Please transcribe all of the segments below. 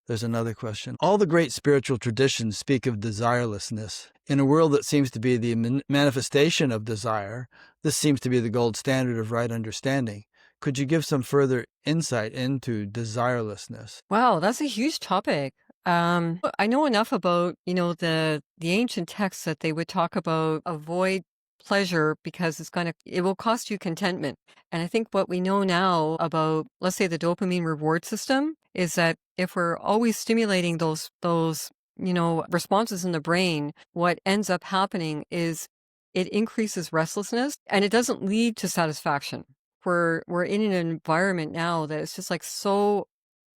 There's another question. All the great spiritual traditions speak of desirelessness. In a world that seems to be the manifestation of desire, this seems to be the gold standard of right understanding. Could you give some further insight into desirelessness? Wow, that's a huge topic. I know enough about, the ancient texts that they would talk about avoid pleasure because it will cost you contentment. And I think what we know now about, let's say, the dopamine reward system is that if we're always stimulating those, responses in the brain, what ends up happening is it increases restlessness and it doesn't lead to satisfaction. We're in an environment now that is just like so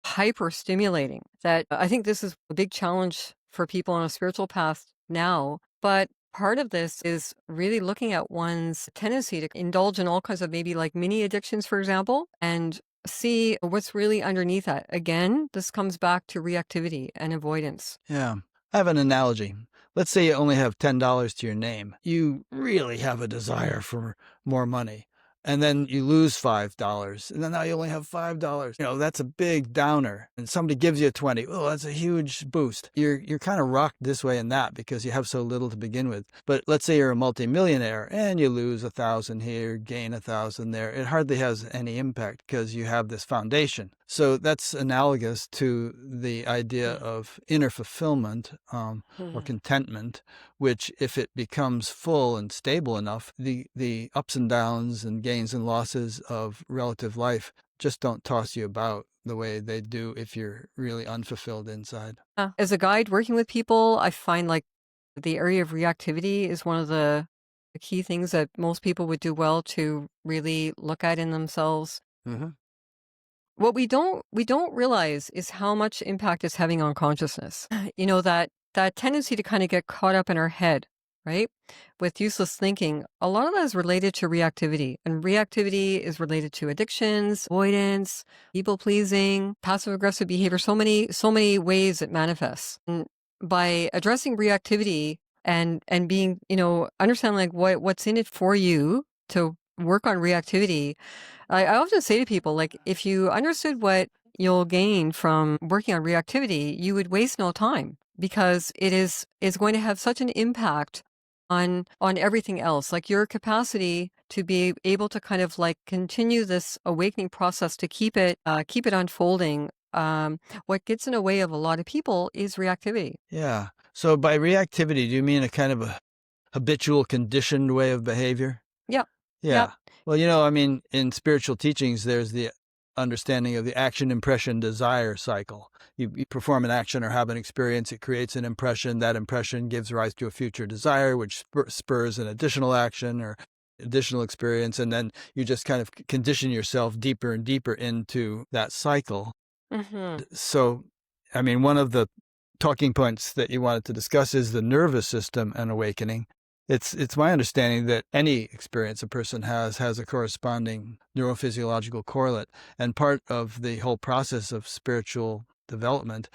hyper stimulating that I think this is a big challenge for people on a spiritual path now. But part of this is really looking at one's tendency to indulge in all kinds of maybe like mini addictions, for example, and see what's really underneath that. Again, this comes back to reactivity and avoidance. Yeah. I have an analogy. Let's say you only have $10 to your name. You really have a desire for more money. And then you lose $5, and then now you only have $5. That's a big downer. And somebody gives you 20. Oh, that's a huge boost. You're kind of rocked this way and that because you have so little to begin with. But let's say you're a multimillionaire and you lose 1,000 here, gain 1,000 there. It hardly has any impact because you have this foundation. So that's analogous to the idea of inner fulfillment or contentment, which if it becomes full and stable enough, the ups and downs and gains and losses of relative life just don't toss you about the way they do if you're really unfulfilled inside. As a guide working with people, I find like the area of reactivity is one of the key things that most people would do well to really look at in themselves. Mm-hmm. What we don't realize is how much impact it's having on consciousness. That tendency to kind of get caught up in our head, right? With useless thinking, a lot of that is related to reactivity, and reactivity is related to addictions, avoidance, people pleasing, passive aggressive behavior, so many ways it manifests. And by addressing reactivity and being, understanding like what's in it for you to work on reactivity, I often say to people, like, if you understood what you'll gain from working on reactivity, you would waste no time because it's going to have such an impact on everything else. Like your capacity to be able to kind of like continue this awakening process to keep it unfolding. What gets in the way of a lot of people is reactivity. Yeah. So by reactivity, do you mean a kind of a habitual conditioned way of behavior? Yeah. Yeah. Well, in spiritual teachings, there's the understanding of the action, impression, desire cycle. You perform an action or have an experience, it creates an impression. That impression gives rise to a future desire, which spurs an additional action or additional experience. And then you just kind of condition yourself deeper and deeper into that cycle. Mm-hmm. So, one of the talking points that you wanted to discuss is the nervous system and awakening. It's my understanding that any experience a person has a corresponding neurophysiological correlate. And part of the whole process of spiritual development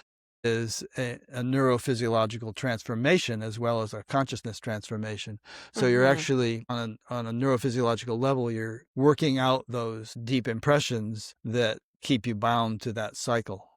is a neurophysiological transformation as well as a consciousness transformation. So you're actually on a neurophysiological level, you're working out those deep impressions that keep you bound to that cycle.